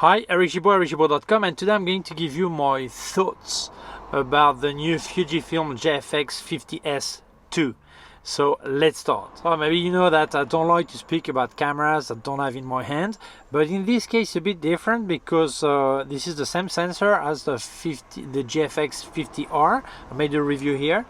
Hi, Eric Gibaud, ericgibaud.com, and today I'm going to give you my thoughts about the new Fujifilm GFX 50S 2. So let's start. Well, maybe you know that I don't like to speak about cameras that don't have in my hand, but in this case it's a bit different because this is the same sensor as the GFX 50R. I made a review here.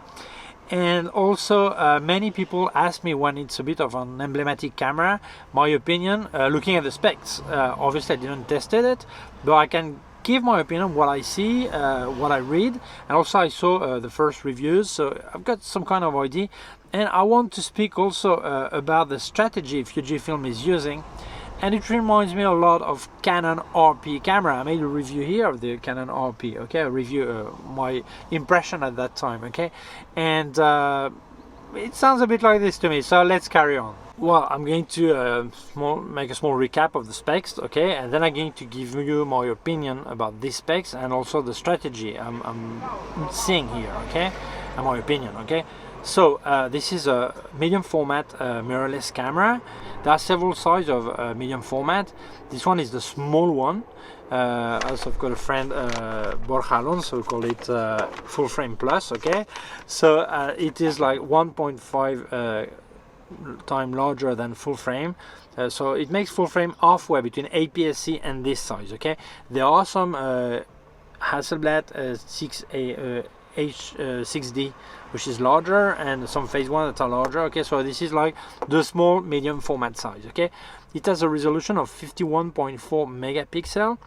And also many people ask me when it's a bit of an emblematic camera, my opinion, looking at the specs. Obviously I didn't test it, but I can give my opinion, what I see, what I read, and also I saw the first reviews, so I've got some kind of idea. And I want to speak also about the strategy Fujifilm is using. And it reminds me a lot of Canon RP camera. I made a review here of the Canon RP, okay? A review, my impression at that time, okay? And it sounds a bit like this to me, so let's carry on. Well, I'm going to make a small recap of the specs, okay? And then I'm going to give you my opinion about these specs and also the strategy I'm seeing here, okay? And my opinion, okay? So this is a medium format mirrorless camera. There are several sizes of medium format. This one is the small one. Also I've got a friend, Borja Alonso, call it full frame plus, okay? So it is like 1.5 time larger than full frame. So it makes full frame halfway between APS-C and this size, okay? There are some Hasselblad 6D which is larger, and some phase one that are larger, okay? So this is like the small medium format size, okay? It has a resolution of 51.4 megapixel,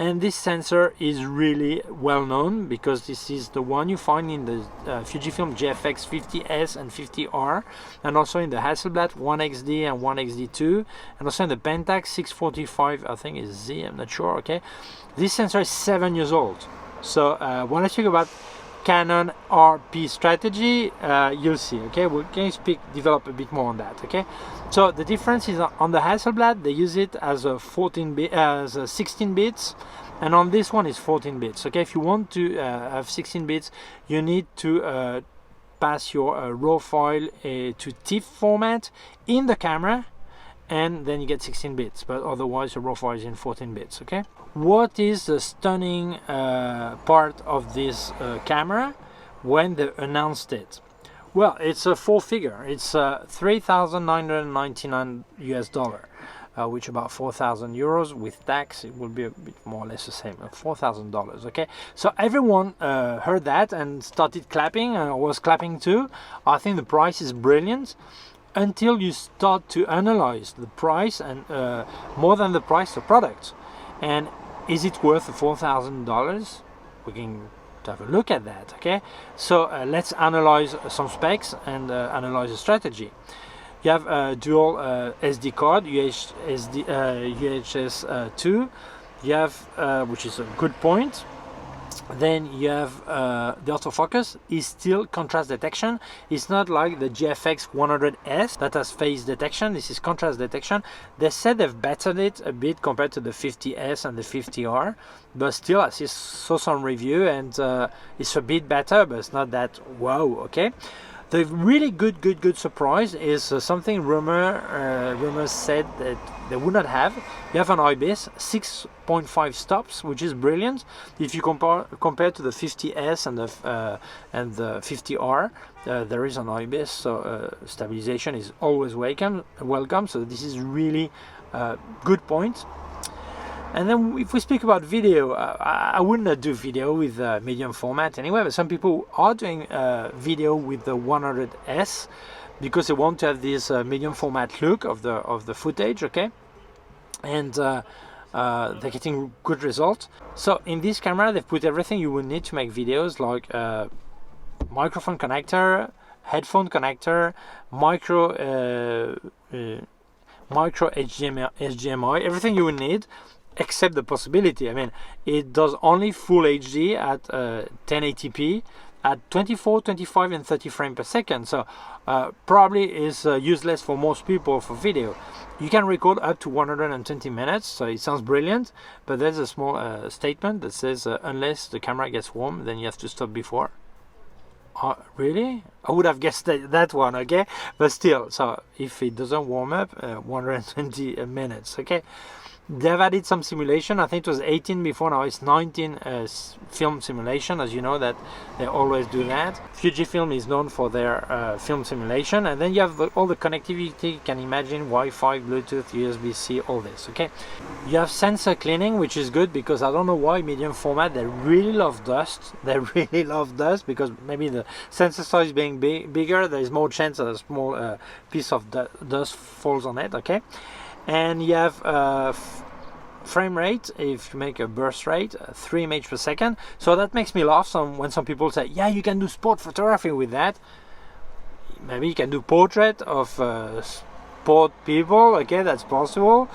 and this sensor is really well known because this is the one you find in the Fujifilm GFX 50S and 50R, and also in the Hasselblad 1XD and 1XD2, and also in the Pentax 645, I think is Z, I'm not sure, okay? This sensor is 7 years old. So when I speak about Canon RP strategy, you'll see, okay? We're going to develop a bit more on that, okay? So the difference is on the Hasselblad they use it as a 16 bits, and on this one is 14 bits, okay? If you want to have 16 bits, you need to pass your RAW file to TIFF format in the camera, and then you get 16 bits, but otherwise the RAW file is in 14 bits, okay? What is the stunning part of this camera when they announced it? Well, it's a four figure. It's $3,999 US, which about 4,000 euros with tax. It will be a bit more or less the same, $4,000, okay? So everyone heard that and started clapping, and I was clapping too. I think the price is brilliant, until you start to analyze the price and more than the price, the product. And is it worth the $4,000? We can have a look at that, okay? So let's analyze some specs and analyze the strategy. You have a dual SD card, UHS 2. You have, which is a good point. Then you have the autofocus is still contrast detection. It's not like the GFX 100S that has phase detection. This is contrast detection. They said they've bettered it a bit compared to the 50S and the 50R, but still I saw some review and it's a bit better, but it's not that wow, okay? The really good surprise is something rumors said that they would not have. You have an IBIS 6.5 stops, which is brilliant. If you compare to the 50S and the 50R, there is an IBIS, so stabilization is always welcome. So this is really good point. And then if we speak about video, I would not do video with medium format anyway, but some people are doing video with the 100S because they want to have this medium format look of the footage, okay? And they're getting good results. So in this camera they've put everything you would need to make videos, like microphone connector, headphone connector, micro HDMI, everything you would need, except the possibility. I mean, it does only full HD at 1080p at 24, 25 and 30 frames per second, so probably is useless for most people for video. You can record up to 120 minutes, so it sounds brilliant, but there's a small statement that says unless the camera gets warm, then you have to stop before. Really? I would have guessed that one, okay? But still, so if it doesn't warm up, 120 minutes, okay? They've added some simulation. I think it was 18 before, now it's 19 film simulation, as you know that they always do that. Fujifilm is known for their film simulation, and then you have all the connectivity you can imagine, Wi-Fi, Bluetooth, USB-C, all this, okay? You have sensor cleaning, which is good because I don't know why medium format, they really love dust. They really love dust because maybe the sensor size being bigger, there's more chance that a small piece of dust falls on it, okay? And you have frame rate, if you make a burst rate, 3 images per second. So that makes me laugh when some people say, yeah, you can do sport photography with that. Maybe you can do portrait of sport people, okay, that's possible.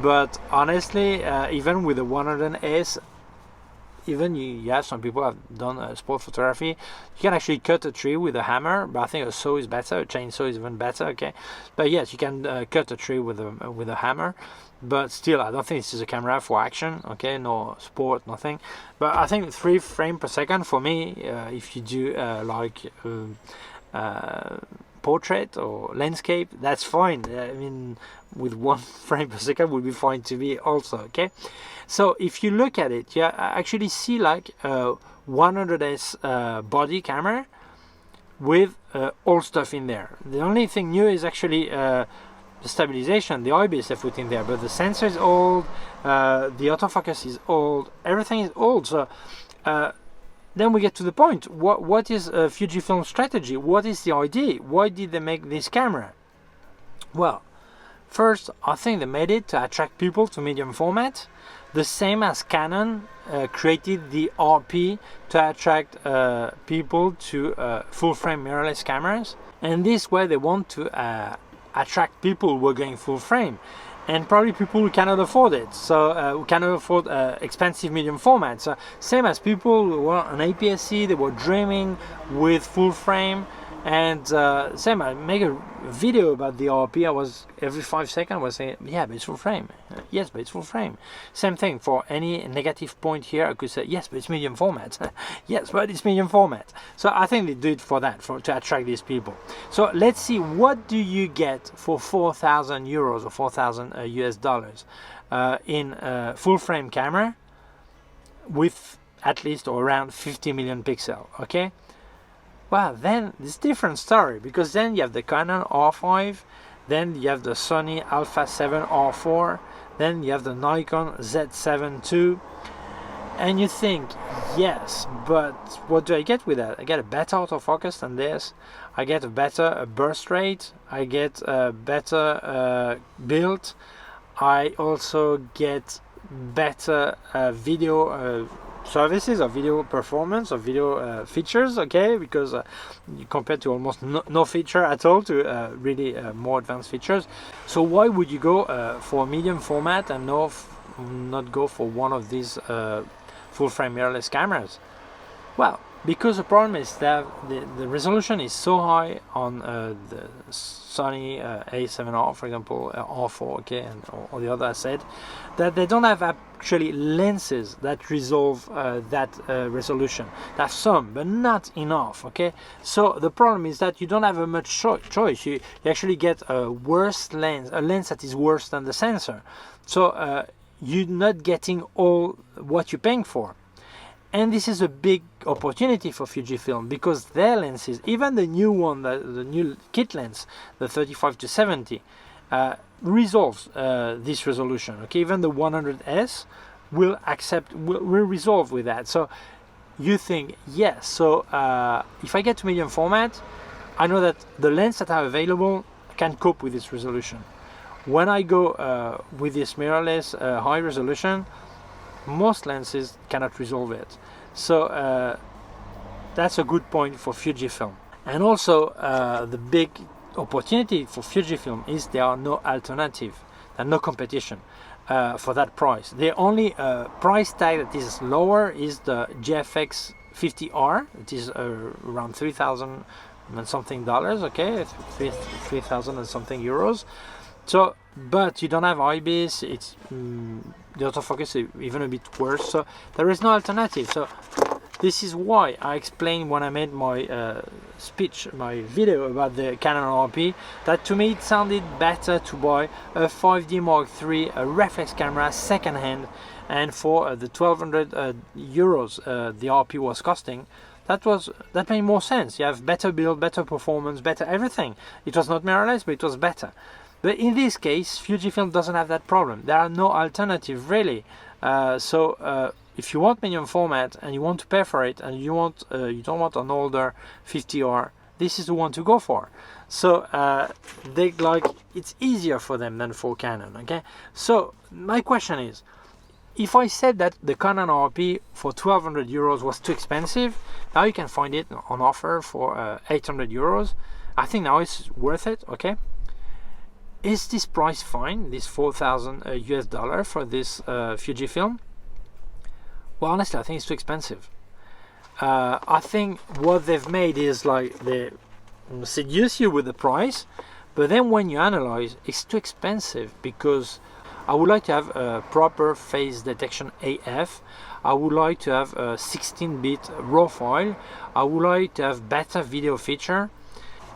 But honestly, even with the 100S, even you have some people have done sport photography. You can actually cut a tree with a hammer, but I think a saw is better. A chainsaw is even better. Okay, but yes, you can cut a tree with a hammer. But still, I don't think this is a camera for action. Okay, no sport, nothing. But I think 3 frames per second for me, if you do portrait or landscape, that's fine. I mean, with 1 frame per second would be fine to me also, okay? So if you look at it, you actually see like a 100S body camera with all stuff in there. The only thing new is actually the stabilization, the IBIS they put in there, but the sensor is old, the autofocus is old, everything is old. So then we get to the point. What is Fujifilm's strategy? What is the idea? Why did they make this camera? Well, first, I think they made it to attract people to medium format, the same as Canon created the RP to attract people to full frame mirrorless cameras. And this way they want to attract people who are going full frame, and probably people who cannot afford it, so who cannot afford expensive medium format. So same as people who were on APS-C, they were dreaming with full frame. And same, I make a video about the RP. I was every 5 seconds I was saying, yeah, but it's full frame. Yes, but it's full frame. Same thing for any negative point here. I could say, yes, but it's medium format. Yes, but it's medium format. So I think they do it for that, to attract these people. So let's see, what do you get for 4,000 euros or 4,000 US dollars in a full frame camera with at least or around 50 million pixels, okay? Well, then it's a different story, because then you have the Canon R5, then you have the Sony Alpha 7 R4, then you have the Nikon Z7 II, and you think, yes, but what do I get with that? I get a better autofocus than this, I get a better burst rate, I get a better build, I also get better video services or video performance or video features, okay, because compared to almost no feature at all to really more advanced features. So why would you go for medium format and not go for one of these full frame mirrorless cameras? Well, because the problem is that the resolution is so high on the Sony A7R, for example, R4, okay, and all the other I said, that they don't have actually lenses that resolve that resolution. They have some, but not enough, okay? So the problem is that you don't have a much choice. You actually get a worse lens, a lens that is worse than the sensor. So you're not getting all what you're paying for. And this is a big opportunity for Fujifilm, because their lenses, even the new one, the new kit lens, the 35-70, resolves this resolution. Okay, even the 100S will resolve with that. So you think, yes, so if I get to medium format, I know that the lens that are available can cope with this resolution. When I go with this mirrorless high resolution, most lenses cannot resolve it. So that's a good point for Fujifilm. And also the big opportunity for Fujifilm is there are no alternative, there are no competition for that price. The only price tag that is lower is the GFX 50R. It is around 3,000 and something dollars, okay, 3,000 and something euros. So, but you don't have IBIS, it's the autofocus is even a bit worse, so there is no alternative. So This is why I explained when I made my my video about the Canon RP, that to me it sounded better to buy a 5D Mark III, a reflex camera second-hand, and for the 1200 euros the RP was costing, that made more sense. You have better build, better performance, better everything. It was not mirrorless, but it was better. But in this case, Fujifilm doesn't have that problem. There are no alternative really. If you want medium format and you want to pay for it, and you don't want an older 50R, this is the one to go for. So it's easier for them than for Canon. Okay. So my question is, if I said that the Canon RP for 1200 euros was too expensive, now you can find it on offer for 800 euros. I think now it's worth it. Okay. Is this price fine? This 4,000 US dollar for this Fujifilm? Well, honestly, I think it's too expensive. I think what they've made is like they seduce you with the price, but then when you analyze, it's too expensive because I would like to have a proper face detection AF. I would like to have a 16-bit RAW file. I would like to have better video feature.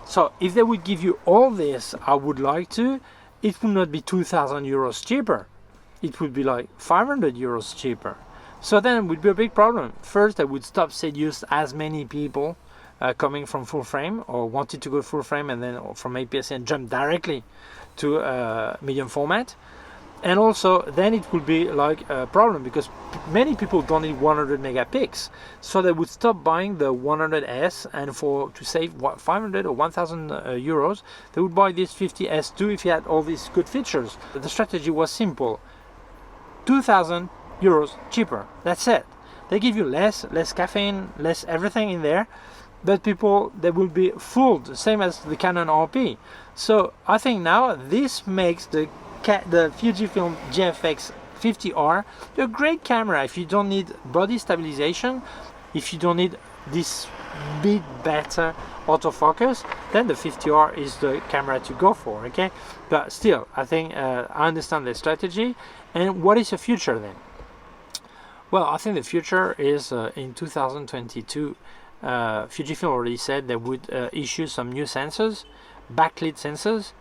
So if they would give you all this, I would like to, it would not be 2,000 euros cheaper. It would be like 500 euros cheaper. So then it would be a big problem. First, I would stop seduce as many people coming from full frame or wanted to go full frame and then from APS-C and jump directly to medium format. And also then it would be like a problem because many people don't need 100 megapixels, so they would stop buying the 100S, and to save 500 or 1,000 euros they would buy this 50S2 if you had all these good features. The strategy was simple: 2,000 euros cheaper, that's it. They give you less caffeine, less everything in there, but people, they will be fooled, same as the Canon RP. So I think now this makes the Fujifilm GFX 50R a great camera if you don't need body stabilization, if you don't need this bit better autofocus, then the 50R is the camera to go for. Okay, but still I think I understand the strategy. And what is the future then? Well, I think the future is in 2022 Fujifilm already said they would issue some new sensors, backlit sensors.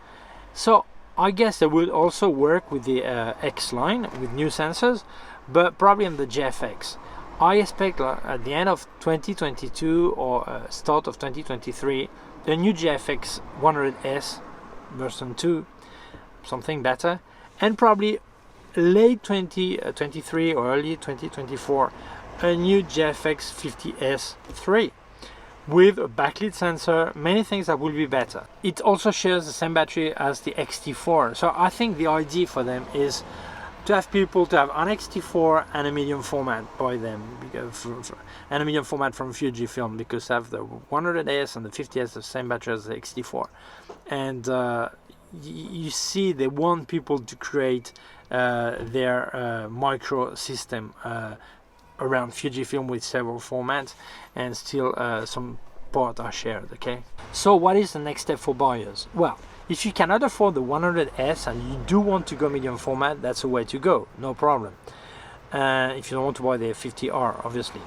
So I guess they would also work with the X line with new sensors, but probably on the GFX. I expect at the end of 2022 or start of 2023, the new GFX 100S version 2, something better, and probably late 2023 or early 2024, a new GFX 50S 3. With a backlit sensor, many things that will be better. It also shares the same battery as the X-T4. So I think the idea for them is to have people to have an X-T4 and a medium format by them, and a medium format from Fujifilm, because they have the 100S and the 50S the same battery as the X-T4. And you see they want people to create their micro system around Fujifilm with several formats, and still some parts are shared. Okay, so what is the next step for buyers? Well, if you cannot afford the 100S and you do want to go medium format, that's the way to go, no problem. If you don't want to buy the 50R, obviously.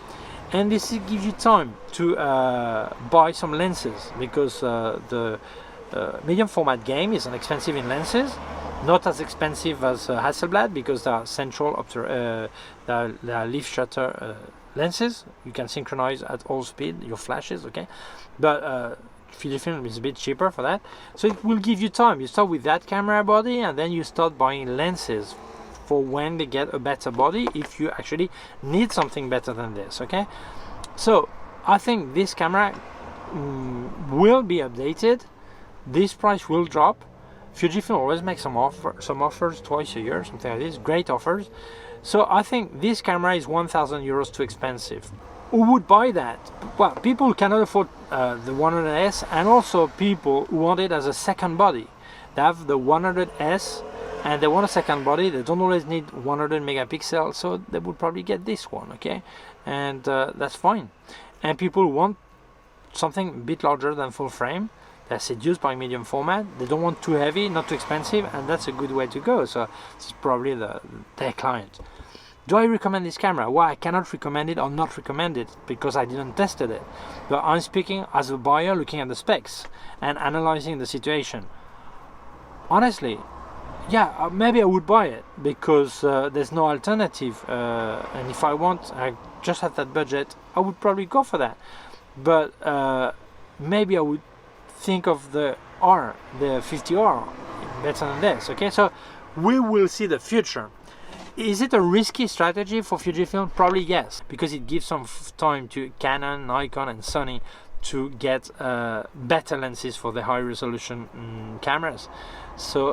And this will give you time to buy some lenses, because the medium format game is expensive in lenses. Not as expensive as Hasselblad, because they are central they are leaf shutter lenses. You can synchronize at all speed your flashes, okay? But Fujifilm is a bit cheaper for that. So it will give you time. You start with that camera body, and then you start buying lenses for when they get a better body, if you actually need something better than this, okay? So I think this camera will be updated. This price will drop. Fujifilm always makes some offers twice a year, something like this, great offers. So I think this camera is 1,000 euros too expensive. Who would buy that? Well, people who cannot afford the 100S, and also people who want it as a second body. They have the 100S and they want a second body. They don't always need 100 megapixels, so they would probably get this one, okay? And that's fine. And people who want something a bit larger than full frame, they're seduced by medium format. They don't want too heavy, not too expensive, and that's a good way to go. So it's probably their client. Do I recommend this camera? Well, I cannot recommend it or not recommend it because I didn't test it. But I'm speaking as a buyer looking at the specs and analyzing the situation. Honestly, yeah, maybe I would buy it because there's no alternative. And if I just have that budget, I would probably go for that. But maybe I would think of the 50R better than this. Okay, so we will see the future. Is it a risky strategy for Fujifilm? Probably yes, because it gives some time to Canon, Nikon and Sony to get better lenses for the high resolution cameras. So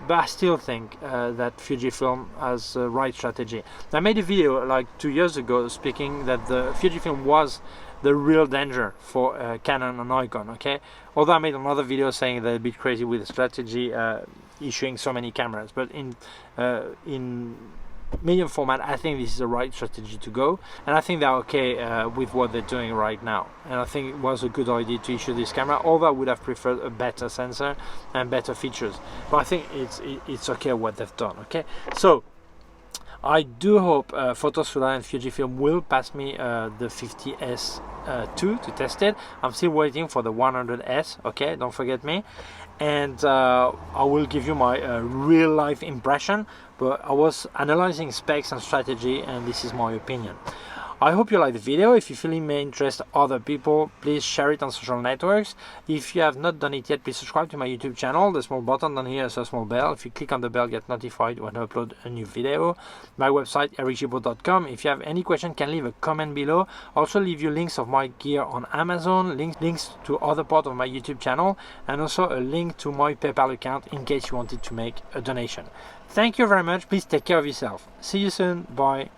but I still think that Fujifilm has the right strategy. I made a video like 2 years ago speaking that the Fujifilm was the real danger for Canon and Nikon. Okay, although I made another video saying they're a bit crazy with the strategy issuing so many cameras, but in medium format I think this is the right strategy to go, and I think they're okay with what they're doing right now, and I think it was a good idea to issue this camera, although I would have preferred a better sensor and better features, but I think it's okay what they've done. Okay, so I do hope Photosula and Fujifilm will pass me the 50S 2 to test it. I'm still waiting for the 100S, okay, don't forget me, and I will give you my real life impression, but I was analyzing specs and strategy, and this is my opinion. I hope you like the video. If you feel it may interest other people, please share it on social networks. If you have not done it yet, please subscribe to my YouTube channel. The small button down here is a small bell. If you click on the bell, get notified when I upload a new video. My website, ericgibaud.com. If you have any question, can leave a comment below. Also leave you links of my gear on Amazon, links to other parts of my YouTube channel, and also a link to my PayPal account in case you wanted to make a donation. Thank you very much. Please take care of yourself. See you soon. Bye.